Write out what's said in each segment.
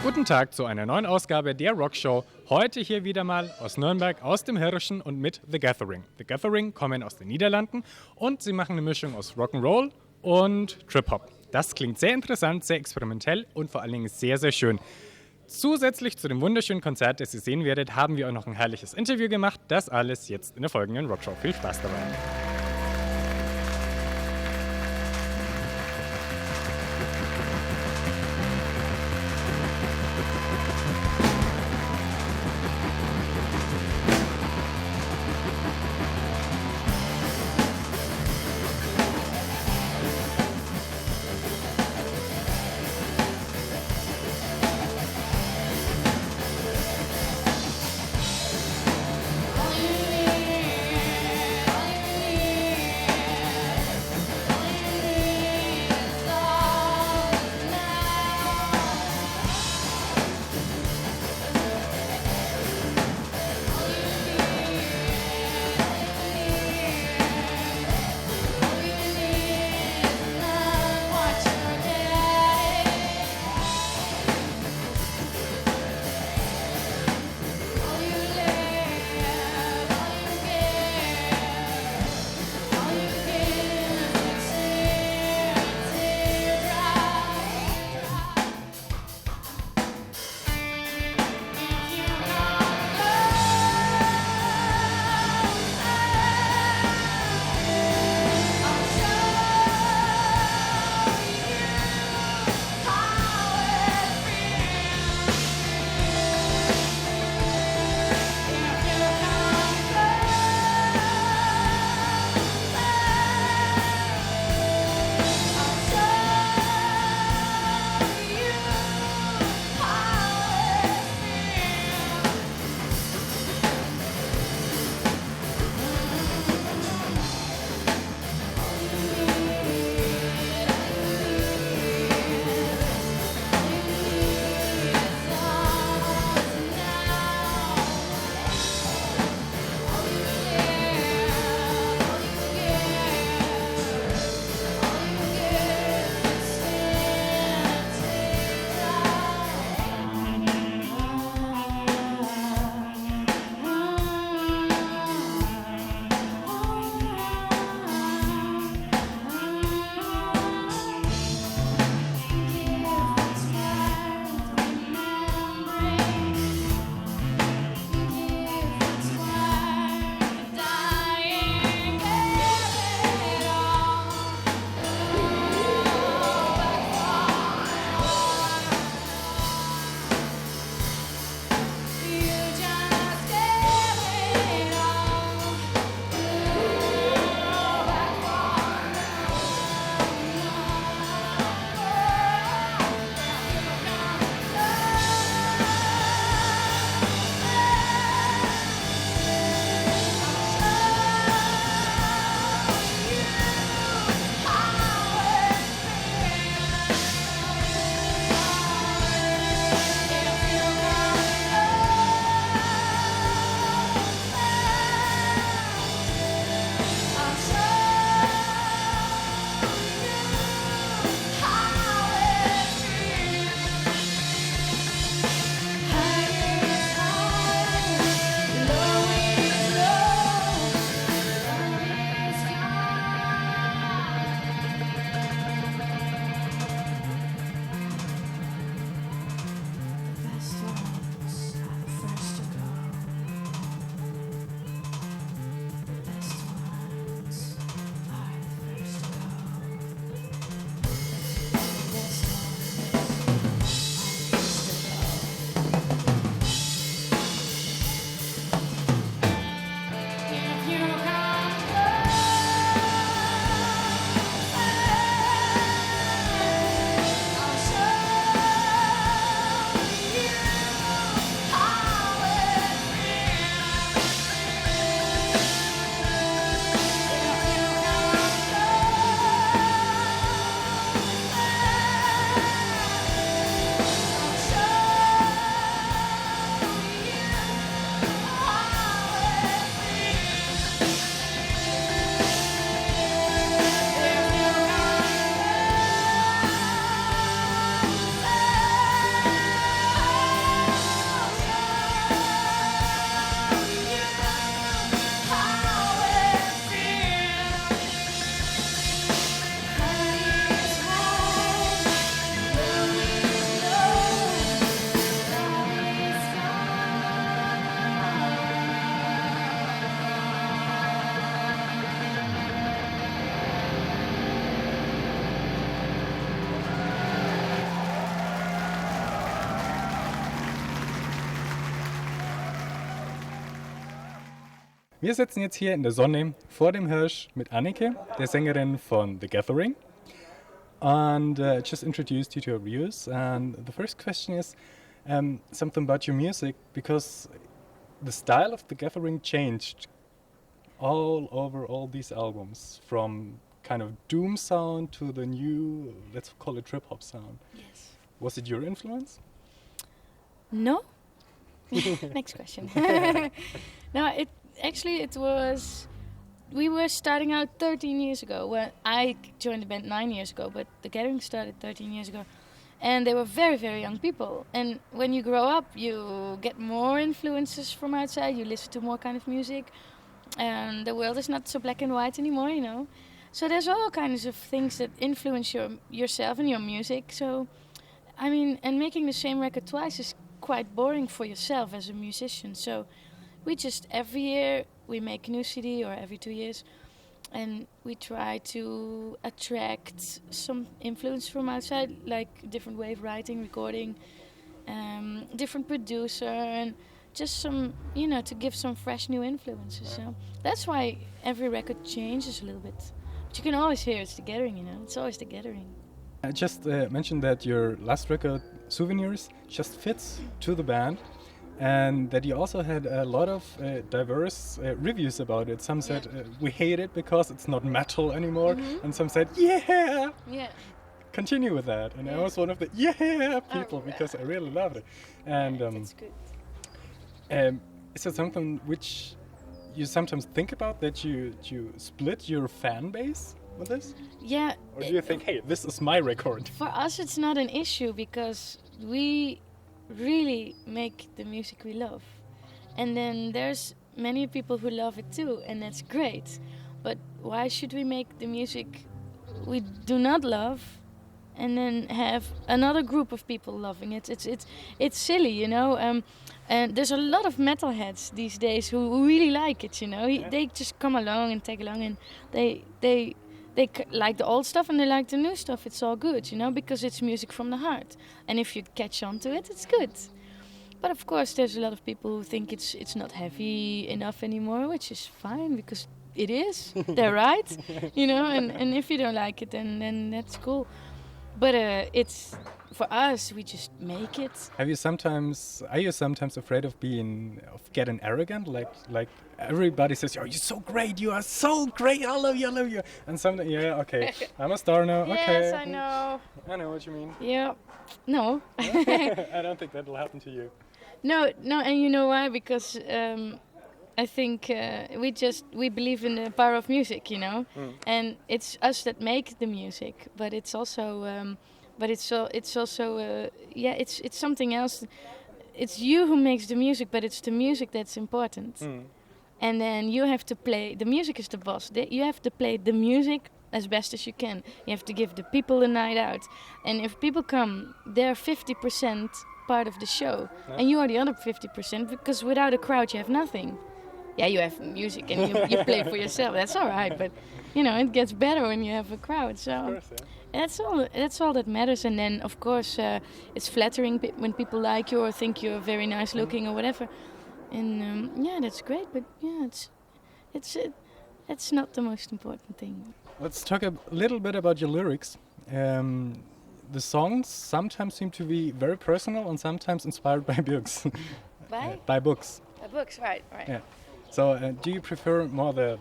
Guten Tag zu einer neuen Ausgabe der Rockshow. Heute hier wieder mal aus Nürnberg, aus dem Hirschen und mit The Gathering. The Gathering kommen aus den Niederlanden und sie machen eine Mischung aus Rock'n'Roll und Trip-Hop. Das klingt sehr interessant, sehr experimentell und vor allen Dingen sehr, sehr schön. Zusätzlich zu dem wunderschönen Konzert, das ihr sehen werdet, haben wir auch noch ein herrliches Interview gemacht. Das alles jetzt in der folgenden Rockshow. Viel Spaß dabei. Wir sitzen jetzt hier in der Sonne vor dem Hirsch mit Anneke, der Sängerin von The Gathering. And just introduced you to our viewers. And the first question is something about your music, because the style of The Gathering changed all over all these albums, from kind of doom sound to the new, let's call it trip hop sound. Yes. Was it your influence? No. Next question. No, it was. We were starting out 13 years ago. Well, I joined the band 9 years ago, but The Gathering started 13 years ago. And they were very, very young people. And when you grow up, you get more influences from outside. You listen to more kind of music. And the world is not so black and white anymore, you know. So there's all kinds of things that influence yourself and your music. So, I mean, and making the same record twice is quite boring for yourself as a musician. So we just, every year, we make a new CD, or every 2 years. And we try to attract some influence from outside, like different way of writing, recording, different producer, and just some, you know, to give some fresh new influences. So that's why every record changes a little bit. But you can always hear it's The Gathering, you know. It's always The Gathering. I just mentioned that your last record, Souvenirs, just fits to the band. And that you also had a lot of diverse reviews about it. Some said, we hate it because it's not metal anymore. Mm-hmm. And some said, yeah! Continue with that. And I was one of the people because I really loved it. And that's good. Is it something which you sometimes think about, that you split your fan base with this? Yeah. Or do you think, hey, this is my record? For us, it's not an issue because we really make the music we love, and then there's many people who love it too, and that's great. But why should we make the music we do not love and then have another group of people loving it? It's silly, you know. And there's a lot of metalheads these days who really like it, you know. They just come along and tag along, and they like the old stuff and they like the new stuff. It's all good, you know, because it's music from the heart. And if you catch on to it, it's good. But of course, there's a lot of people who think it's not heavy enough anymore, which is fine, because it is. They're right, you know. And if you don't like it, then that's cool. But it's, for us, we just make it. Are you sometimes afraid of getting arrogant? Like everybody says, "Oh, you're so great! You are so great! I love you!" And sometimes, okay, I'm a star now. Yes, okay. I know. I know what you mean. Yeah, no. I don't think that'll happen to you. No, and you know why? Because I think we believe in the power of music, you know, and it's us that make the music, but it's also. It's something else. It's you who makes the music, but it's the music that's important. And then you have to play. The music is the boss. You have to play the music as best as you can. You have to give the people a night out. And if people come, they're 50% part of the show, and you are the other 50%. Because without a crowd, you have nothing. Yeah, you have music and you play for yourself. That's all right, but you know it gets better when you have a crowd. So. Of course, yeah. That's all that matters. And then, of course, it's flattering when people like you or think you're very nice looking or whatever. And that's great. But yeah, it's not the most important thing. Let's talk a little bit about your lyrics. The songs sometimes seem to be very personal and sometimes inspired by books. By books. By books, right. Yeah. So, do you prefer more the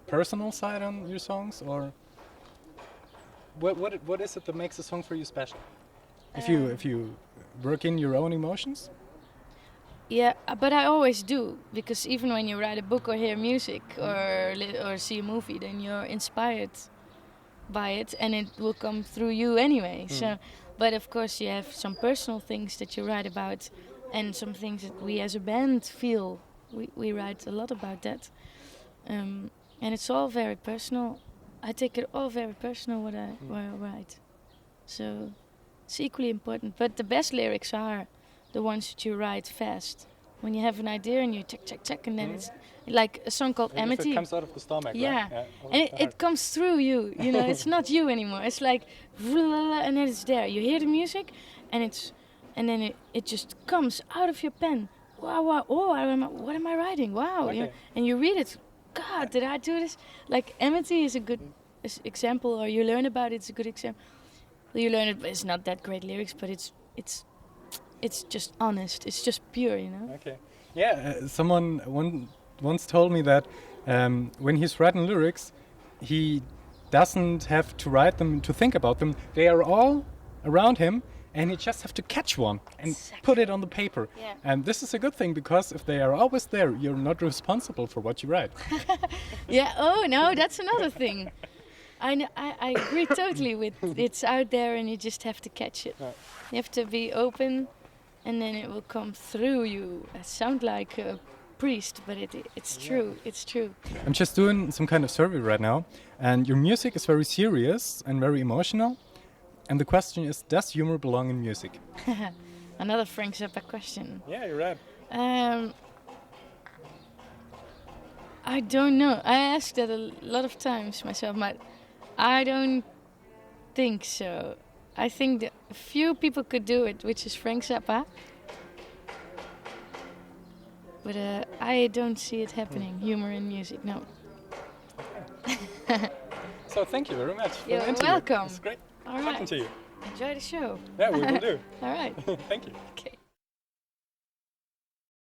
personal side on your songs, or? What is it that makes a song for you special? If you work in your own emotions? Yeah, but I always do, because even when you write a book or hear music or see a movie, then you're inspired by it, and it will come through you anyway. So, but of course you have some personal things that you write about, and some things that we as a band feel. We write a lot about that, and it's all very personal. I take it all very personal what I write. So it's equally important. But the best lyrics are the ones that you write fast. When you have an idea and you check, and then it's like a song called Amity. It comes out of the stomach, yeah. Right? And it comes through you, you know, it's not you anymore. It's like, and then it's there. You hear the music, and then it just comes out of your pen. Wow, oh, what am I writing? Wow. Okay. And you read it God, did I do this? Like empathy is a good example, or you learn about it's a good example. You learn it, it's not that great lyrics, but it's just honest. It's just pure, you know. Okay. Yeah, someone once told me that when he's writing lyrics, he doesn't have to write them to think about them. They are all around him, and you just have to catch one and put it on the paper. Yeah. And this is a good thing, because if they are always there, you're not responsible for what you write. Yeah. Oh no, that's another thing. I agree totally with it's out there, and you just have to catch it. Yeah. You have to be open, and then it will come through you. I sound like a priest, but it's true. It's true. I'm just doing some kind of survey right now, and your music is very serious and very emotional. And the question is, does humor belong in music? Another Frank Zappa question. Yeah, you're right. I don't know. I asked that a lot of times myself, but I don't think so. I think that a few people could do it, which is Frank Zappa. But I don't see it happening, humor in music, no. So thank you very much for You're the interview. welcome. It's great All talking right. to you. Enjoy the show. Yeah, we will do. All right. Thank you. Okay.